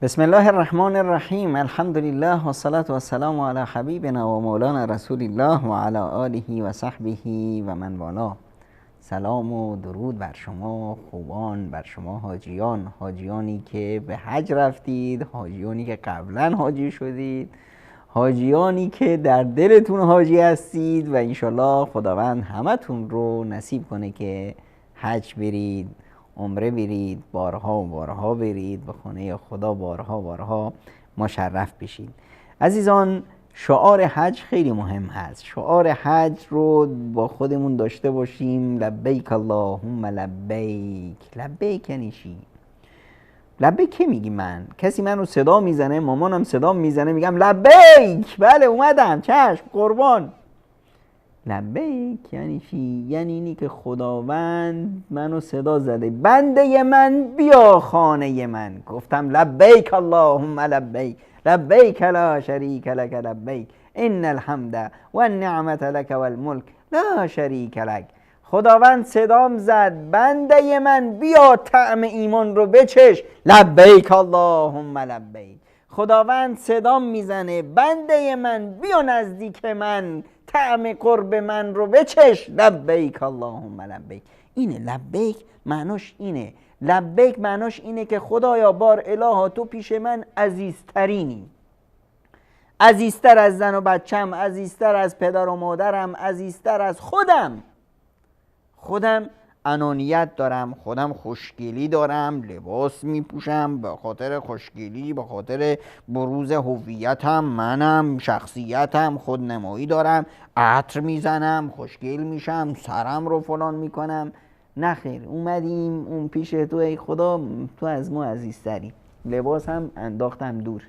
بسم الله الرحمن الرحیم. الحمد لله و الصلاة و السلام علی حبیبنا و مولانا رسول الله و علی آله و صحبه و من والاه. سلام و درود بر شما خوبان، بر شما حاجیانی که به حج رفتید، حاجیانی که قبلا حاجی شدید، حاجیانی که در دلتون حاجی هستید و انشالله خداوند همتون رو نصیب کنه که حج برید، عمره برید، بارها و بارها برید، به خانه خدا بارها و بارها مشرف بشید. عزیزان، شعار حج خیلی مهم هست. شعار حج رو با خودمون داشته باشیم: لبیک اللهم لبیک. لبیک یعنی چی؟ لبیک که میگی من؟ کسی من رو صدا میزنه، مامانم صدا میزنه، میگم لبیک، بله اومدم، چشم قربان. لبیک یعنی چی؟ یعنی اینی که خداوند منو صدا زده، بنده من بیا خانه من. گفتم لبیک اللهم لبیک، لبیک لا شریک لک لبیک، ان الحمد و النعمت لک و الملک لا شریک لک. خداوند صدام زد، بنده من بیا طعم ایمان رو بچش، لبیک اللهم لبیک. خداوند صدام میزنه، بنده من بیا نزدیک من، طعم قرب من رو بچش، لبیک اللهم لبیک. اینه لبیک، معناش اینه. لبیک معناش اینه که خدایا بار الها تو پیش من عزیزترینی، عزیزتر از زن و بچم، عزیزتر از پدر و مادرم، عزیزتر از خودم انانیت دارم، خودم خوشگلی دارم، لباس میپوشم به خاطر خوشگلی، به خاطر بروز هویتم، منم، شخصیتم، خودنمایی دارم، عطر میزنم، خوشگل میشم، سرم رو فلان میکنم. نخیر، اومدیم اون پیش تو، ای خدا تو از ما عزیزتری. لباسم انداختم دور،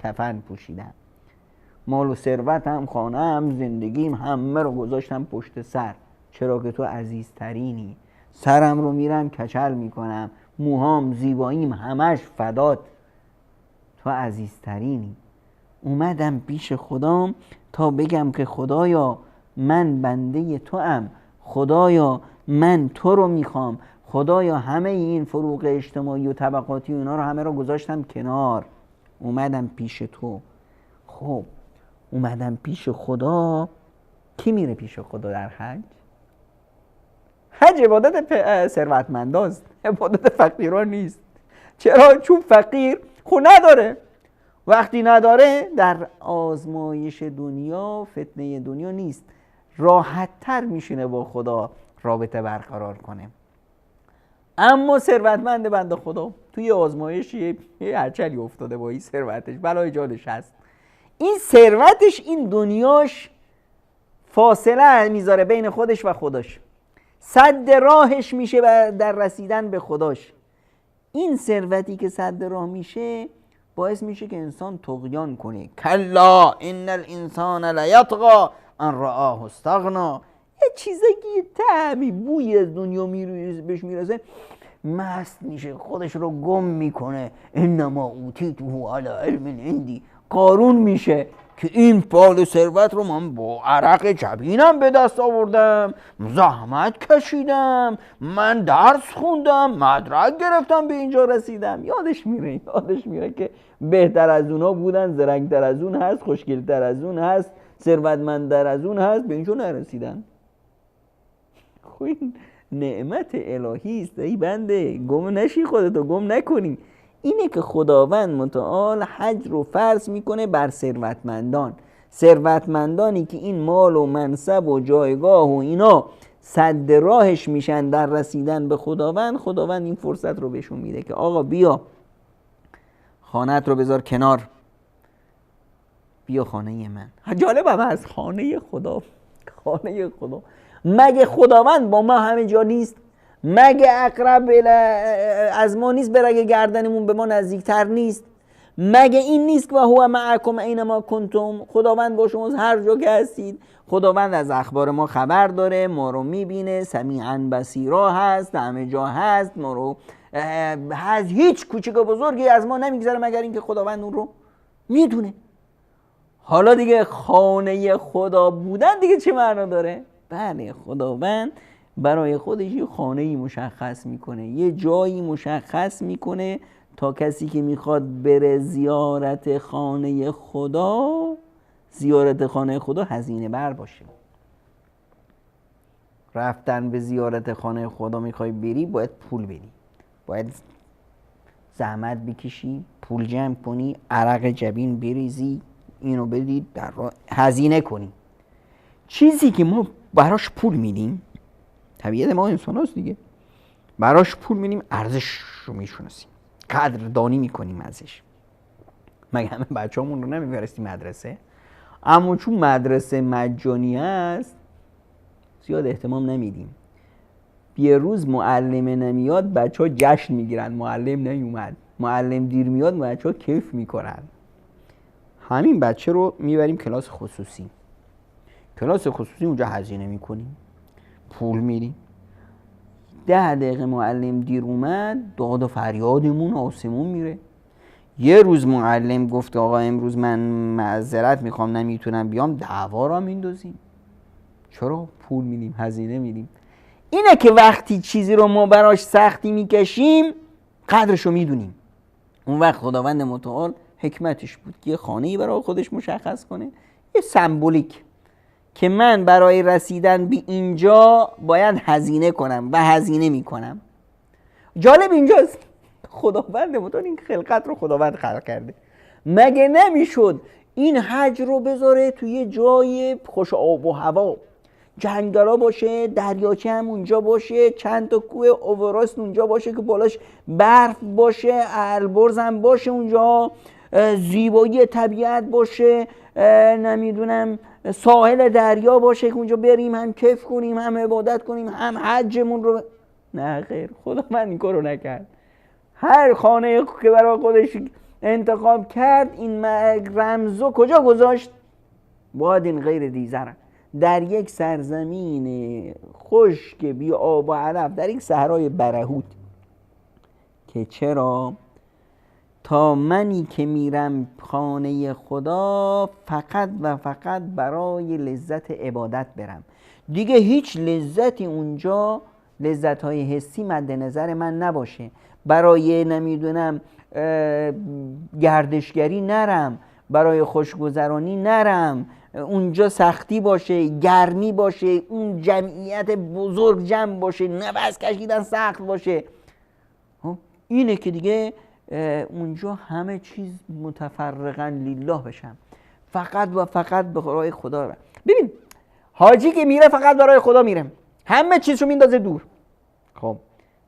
کفن پوشیدم، مال و ثروتم، خانه‌ام، زندگیم، همه رو گذاشتم پشت سر، چرا که تو عزیزترینی. سرم رو میرم کچل میکنم، موهام، زیباییم، همش فدات، تو عزیزترینی. اومدم پیش خدام تا بگم که خدایا من بنده تو ام، خدایا من تو رو میخوام، خدایا همه این فروق اجتماعی و طبقاتی و اینا رو همه رو گذاشتم کنار، اومدم پیش تو. خب اومدم پیش خدا. کی میره پیش خدا در حج؟ حج عبادت ثروتمنداست، عبادت فقیران نیست. چرا؟ چون فقیر خو نداره. وقتی نداره در آزمایش دنیا، فتنه دنیا نیست، راحت تر میشینه با خدا رابطه برقرار کنه. اما ثروتمند بنده خدا توی آزمایشی هرچلی افتاده با این ثروتش، بلای جالش هست. این ثروتش، این دنیاش فاصله میذاره بین خودش و خداش، سد راهش میشه در رسیدن به خداش. این ثروتی که سد راه میشه باعث میشه که انسان طغیان کنه. کلا ان الانسان لیطغی ان رآه استغنا. یه چیزی که طعمی بوی از دنیا بهش میرسه، مست میشه، خودش رو گم میکنه. انما اوتیته علی علم عندی. قارون میشه که این پال ثروت رو من با عرق جبینم به دست آوردم، زحمت کشیدم، من درس خوندم، مدرک گرفتم، به اینجا رسیدم. یادش میره که بهتر از اونا بودن، زرنگتر از اون هست، خوشگلتر از اون هست، ثروتمندتر از اون هست، به اینجا نرسیدن. خب این نعمت الهی است ای بنده، گم نشی، خودتو گم نکنی. اینه که خداوند متعال حج رو فرض میکنه بر ثروتمندانی که این مال و منصب و جایگاه و اینا سد راهش میشن در رسیدن به خداوند این فرصت رو بهشون میده که آقا بیا خانه‌ات رو بذار کنار، بیا خانه من. جالبم از خانه خدا. مگه خداوند با ما همه جا نیست؟ مگه اقرب از ما نیست؟ برگه گردنمون به ما نزدیکتر نیست؟ مگه این نیست که هو معکم اینما کنتم؟ خداوند با شما هر جا که هستید. خداوند از اخبار ما خبر داره، ما رو میبینه، سمیعا بصیرا هست، همه جا هست، ما رو هست، هیچ کوچیک و بزرگی از ما نمیگذره مگر اینکه خداوند اون رو میدونه. حالا دیگه خانه خدا بودن دیگه چه معنا داره؟ بله، خداوند برای خودش یه خانه‌ای مشخص میکنه، یه جایی مشخص میکنه تا کسی که میخواد بره زیارت خانه خدا هزینه بر باشه. رفتن به زیارت خانه خدا میخوای بری، باید پول بدی، باید زحمت بکشی، پول جمع کنی، عرق جبین بریزی، اینو بدید در راه هزینه کنی. چیزی که ما براش پول میدیم، طبیعت ما انسان هست دیگه، براش پول میدیم، ارزش رو میشناسیم، قدردانی میکنیم ازش. مگه همه بچه همون رو نمیفرستیم مدرسه؟ اما چون مدرسه مجانی است زیاد اهتمام نمیدیم. یه روز معلم نمیاد بچه ها جشن میگیرن معلم نیومد، معلم دیر میاد بچه ها کیف میکنن. همین بچه رو میبریم کلاس خصوصی، کلاس خصوصی اونجا هزینه میکنیم، پول میدیم. 10 دقیقه معلم دیر اومد داد و فریادمون آسمون میره. یه روز معلم گفت آقا امروز من معذرت میخوام نمیتونم بیام، دعوا را میندازیم. چرا؟ پول میدیم، هزینه میدیم. اینه که وقتی چیزی رو ما براش سختی میکشیم قدرشو میدونیم. اون وقت خداوند متعال حکمتش بود که یه خانه‌ای برای خودش مشخص کنه، یه سمبولیک که من برای رسیدن به اینجا باید هزینه کنم و هزینه میکنم. جالب اینجاست خداوند متعال این خلقت رو خداوند خلق کرده. مگه نمیشد این حج رو بذاره توی جای خوش آب و هوا، جنگلا باشه، دریاچه هم اونجا باشه، چند تا کوه اووراست اونجا باشه که بالاش برف باشه، البرز هم باشه اونجا، زیبایی طبیعت باشه، نمیدونم ساحل دریا باشه که اونجا بریم هم کیف کنیم هم عبادت کنیم هم حجمون رو نه خیر، خدا من این کارو نکرد. هر خانه که برای خودش انتخاب کرد این رمزو کجا گذاشت؟ وادین غیر ذی زرع، در یک سرزمین خشک بی آب و علف، در یک صحرای برهوت. که چرا؟ تا منی که میرم خانه خدا فقط و فقط برای لذت عبادت برم، دیگه هیچ لذتی اونجا، لذت‌های حسی مد نظر من نباشه. برای نمیدونم گردشگری نرم، برای خوشگذرانی نرم، اونجا سختی باشه، گرمی باشه، اون جمعیت بزرگ جمع باشه، نفس کشیدن سخت باشه. اینه که دیگه اونجا همه چیز متفرقا لله بشم، فقط و فقط برای خدا. ببین حاجی که میره فقط برای خدا میره، همه چیزشو میندازه دور. خب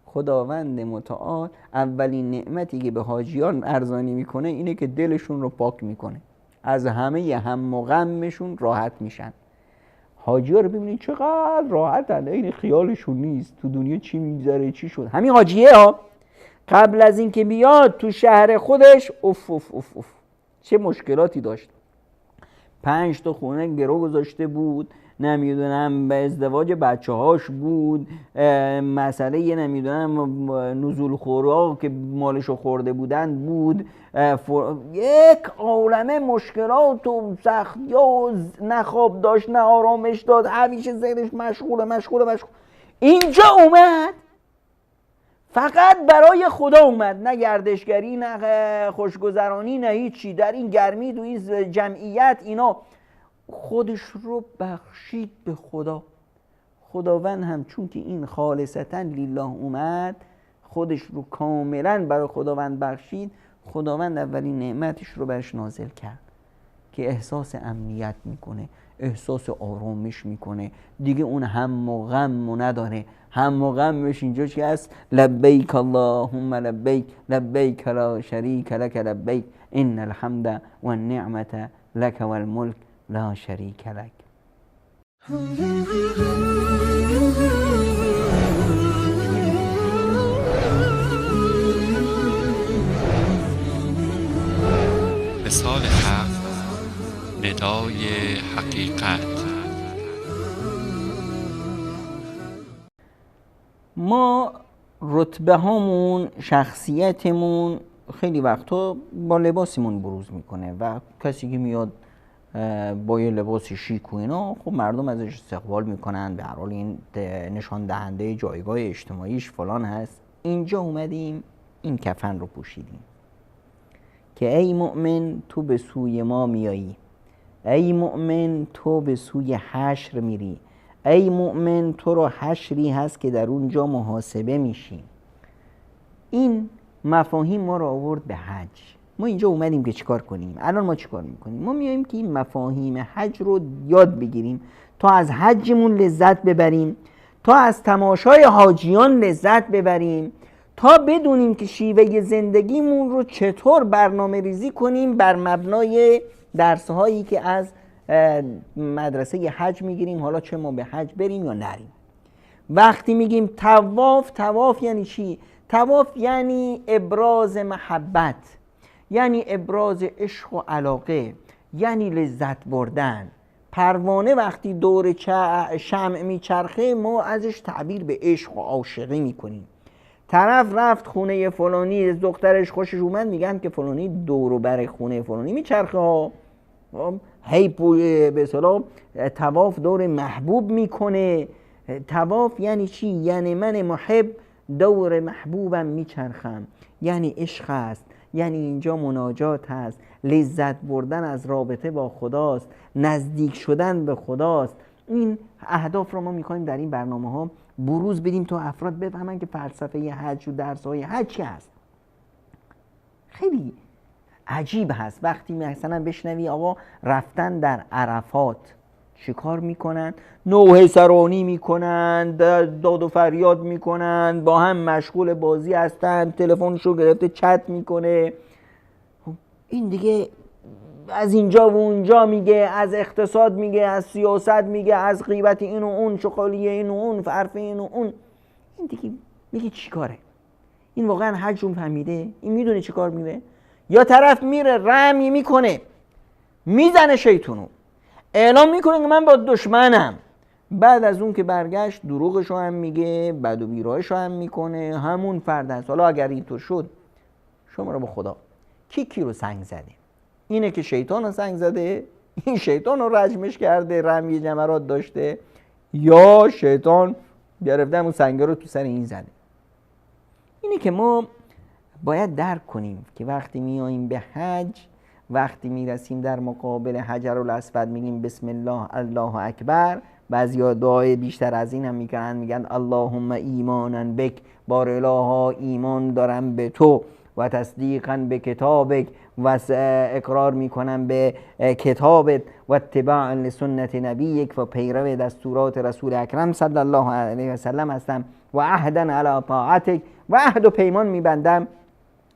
خداوند متعال اولین نعمتی که به حاجیان ارزانی میکنه اینه که دلشون رو پاک میکنه، از همه هم و غمشون راحت میشن. حاجی‌ها رو ببینید چقدر راحتن، این خیالشون نیست تو دنیا چی میگذره چی شد. همین حاجیه ها قبل از این که بیاد تو شهر خودش اوف اوف اوف اوف چه مشکلاتی داشت. 5 تا خونه گرو گذاشته بود، نمیدونم به ازدواج بچه هاش بود، مسئله یه نمیدونم نزول خورا که مالشو خورده بودن بود، یک عالمه مشکلات و سختی و نه خواب داشت نه آرامش داد، همیشه ذهنش مشغول. اینجا اومد فقط برای خدا اومد، نه گردشگری نه خوشگذرانی نه هیچی. در این گرمی تو این جمعیت اینا خودش رو بخشید به خدا. خداوند هم چون که این خالصتا لله اومد خودش رو کاملا برای خداوند بخشید، خداوند اولین نعمتش رو برش نازل کرد که احساس امنیت میکنه، احساس آرامش میکنه، دیگه اون هم و غم نداره. هم و غمش اینجا چی هست؟ لبیک اللهم لبیک لبیک لا شریک لک لبیک ان الحمد و النعمت لک و الملک لا شریک لک. مثال حق، ندای حقیقت. ما رتبه هامون، شخصیتمون خیلی وقتا با لباسمون بروز میکنه و کسی که میاد با یه لباس شیک و اینا خب مردم ازش استقبال میکنن، به هر حال این نشان دهنده جایگاه اجتماعیش فلان هست. اینجا اومدیم این کفن رو پوشیدیم که ای مؤمن تو به سوی ما میایی، ای مؤمن تو به سوی حشر میری، ای مؤمن تو رو حشری هست که در اونجا محاسبه میشی. این مفاهیم ما رو آورد به حج. ما اینجا اومدیم که چیکار کنیم؟ الان ما چیکار میکنیم؟ ما میایم که این مفاهیم حج رو یاد بگیریم تا از حجمون لذت ببریم، تا از تماشای حاجیان لذت ببریم، تا بدونیم که شیوه زندگیمون رو چطور برنامه ریزی کنیم بر مبنای درسهایی که از مدرسه حج میگیریم، حالا چه ما به حج بریم یا نریم. وقتی میگیم طواف، طواف یعنی چی؟ طواف یعنی ابراز محبت، یعنی ابراز عشق و علاقه، یعنی لذت بردن. پروانه وقتی دور شمع میچرخه ما ازش تعبیر به عشق و عاشقی میکنیم. طرف رفت خونه فلانی، از دخترش خوشش اومد، میگن که فلانی دور و بر خونه فلانی میچرخه ها، هی به اصطلاح طواف دور محبوب میکنه. طواف یعنی چی؟ یعنی من محب دور محبوبم میچرخم، یعنی عشق است، یعنی اینجا مناجات هست، لذت بردن از رابطه با خداست، نزدیک شدن به خداست. این اهداف رو ما میخوایم در این برنامه ها بروز بدیم تا افراد بفهمن که فلسفه حج و درس‌های حج چی هست. خیلی عجیب هست وقتی مثلا بشنوی آقا رفتن در عرفات چه کار میکنن؟ نوحه سرانی میکنن، داد و فریاد میکنن، با هم مشغول بازی هستن، تلفنشو گرفته چت میکنه. این دیگه از اینجا و اونجا میگه، از اقتصاد میگه، از سیاست میگه، از غیبت این و اون، شغالیه این و اون، حرف این و اون. این دیگه میگه چی کاره؟ این واقعا حج رو فهمیده؟ این میدونه چی کار میره؟ یا طرف میره رمی میکنه، میزنه شیطونو، اعلام میکنه که من با دشمنم، بعد از اون که برگشت دروغشو هم میگه، بد و بیراهشو هم میکنه. همون فرد هست. حالا اگر اینطور شد، شما رو با خدا کی رو سنگ زده؟ اینه که شیطان رو سنگ زده، این شیطان رو رجمش کرده، رمی جمرات داشته، یا شیطان گرفته همون سنگه رو تو سر این زده. اینه که ما باید درک کنیم که وقتی میاییم به حج، وقتی میرسیم در مقابل حجرالاسود میگیم بسم الله الله اکبر. بعضیا دعای بیشتر از این هم میگن اللهم ایمانا بک، بار الها ایمان دارم به تو، و تصدیقا به کتابک، و اقرار میکنم به کتابت، و اتباعا لسنت نبیک، و پیرو دستورات رسول اکرم صلی الله علیه و سلم هستم، و عهدا علی طاعتک، و عهد و پیمان میبندم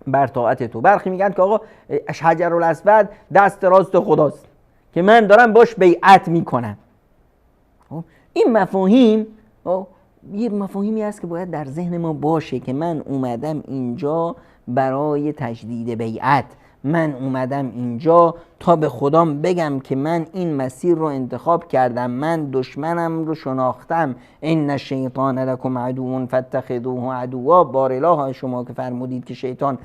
بر طاعت تو. برخی میگن که آقا حجرالاسود دست راست خداست که من دارم باش بیعت میکنم. این مفاهیم یه مفاهیمی هست که باید در ذهن ما باشه که من اومدم اینجا برای تجدید بیعت، من اومدم اینجا تا به خدام بگم که من این مسیر رو انتخاب کردم، من دشمنم رو شناختم. ان الشیطان لکم عدو فاتخذوه عدوا. بار اله شما که فرمودید که شیطان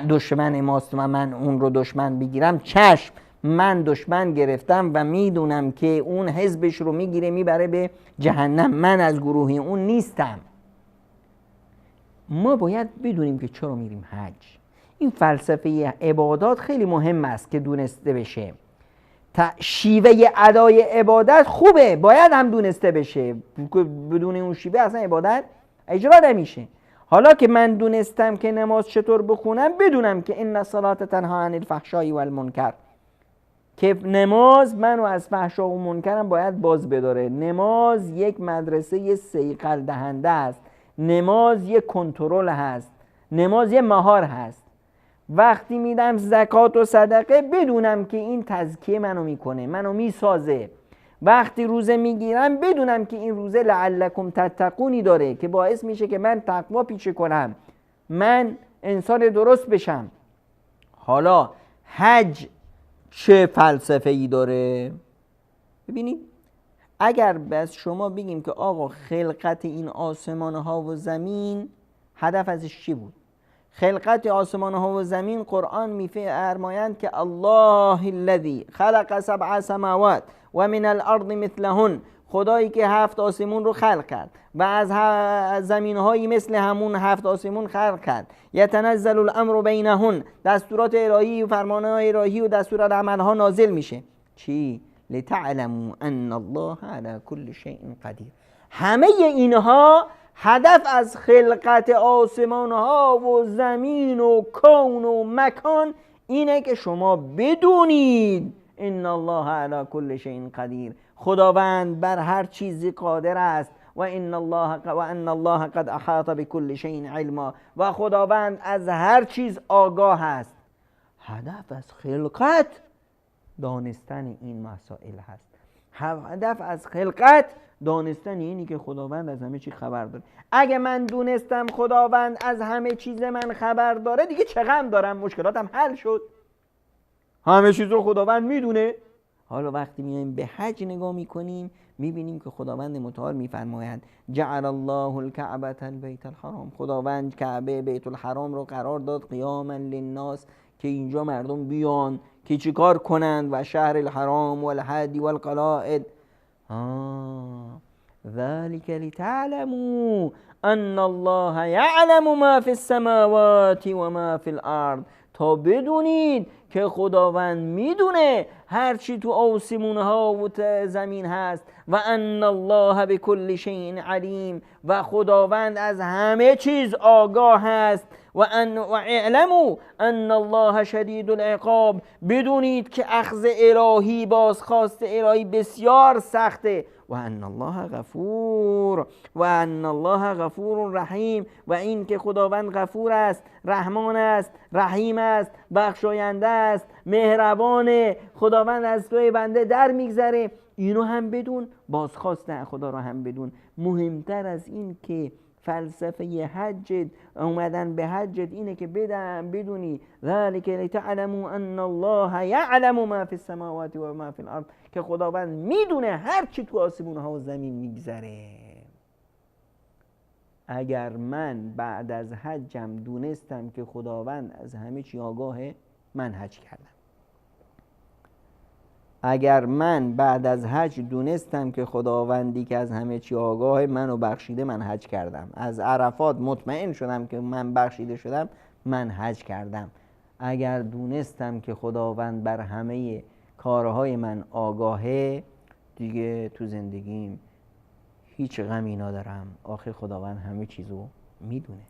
دشمن ماست و من اون رو دشمن بگیرم، چشم، من دشمن گرفتم و میدونم که اون حزبش رو میگیره میبره به جهنم، من از گروه اون نیستم. ما باید بدونیم که چرا میریم حج. این فلسفه عبادات خیلی مهم است که دونسته بشه. شیوه ادای عبادت خوبه، باید هم دونسته بشه، بدون اون شیوه اصلا عبادت اجرا نمیشه. حالا که من دونستم که نماز چطور بخونم، بدونم که ان الصلاة تنها عن الفحشاء والمنکر، که نماز منو از فحشا و منکرم باید باز بداره. نماز یک مدرسه صیقل دهنده است، نماز یک کنترل هست، نماز یک مهار هست. وقتی میدم زکات و صدقه بدونم که این تزکیه منو میکنه، منو میسازه. وقتی روزه میگیرم بدونم که این روزه لعلکم تتقونی داره که باعث میشه که من تقوا پیشه کنم، من انسان درست بشم. حالا حج چه فلسفه ای داره؟ ببینید، اگر بس شما بگیم که آقا خلقت این آسمان ها و زمین هدف ازش چی بود؟ خلقت آسمان ها و زمین قرآن میفرمایند که الله الذی خلق سبع سماوات و من الارض مثلهن خدایی که 7 آسمون رو خلق کرد و از زمینهایی مثل همون 7 آسمون خلق کرد. یتنزل الامر بینهن، دستورات الهی و فرمانهای الهی و دستورات عملها نازل میشه. چی؟ لتعلموا ان الله علی کل شیء قدیر. همه اینها هدف از خلقت آسمان ها و زمین و کون و مکان اینه که شما بدونید ان الله علی کل شیء قدیر، خداوند بر هر چیزی قادر است. و ان الله قد احاط بكل شیء علما، و خداوند از هر چیز آگاه است. هدف از خلقت دانستن این مسائل هست. هدف از خلقت دانستن اینی که خداوند از همه چی خبر داره. اگه من دونستم خداوند از همه چیز من خبر داره، دیگه چه غم دارم، مشکلاتم حل شد. همه چیز رو خداوند میدونه. حالا وقتی میایم به حج نگاه میکنیم میبینیم که خداوند متعال میفرماید جعل الله الکعبة البیت الحرام، خداوند کعبه بیت الحرام رو قرار داد قیاما للناس، که اینجا مردم بیان که چیکار کنند، و شهر الحرام و الهدی و القلائد. ذلك لتعلموا ان الله یعلم ما فی السماوات و ما فی الارض، تا بدونید که خداوند میدونه هر چی تو آسمون ها و زمین هست. و ان الله بكل شیء علیم، و خداوند از همه چیز آگاه هست. و اعلموا ان الله شدید العقاب، بدونید که اخذ الهی، بازخواست الهی بسیار سخته. و ان الله غفور، و ان الله غفور رحیم، و این که خداوند غفور است، رحمان است، رحیم است، بخشاینده است، مهربانه. خداوند از توی بنده در میگذره. اینو هم بدون، بازخواست خدا رو هم بدون. مهمتر از این که فلسفه حجت، اومدن به حجت اینه که بدونی ذلك لتعلموا ان الله یعلم ما فی السماوات و ما فی الارض، که خداوند میدونه هر چی تو آسمون ها و زمین میگذره. اگر من بعد از حجم دونستم که خداوند از همه چی آگاهه، من حج کردم. اگر من بعد از حج دونستم که خداوندی که از همه چی آگاهه منو بخشیده، من حج کردم. از عرفات مطمئن شدم که من بخشیده شدم، من حج کردم. اگر دونستم که خداوند بر همه کارهای من آگاهه، دیگه تو زندگیم هیچ غمی ندارم. آخه خداوند همه چیزو میدونه.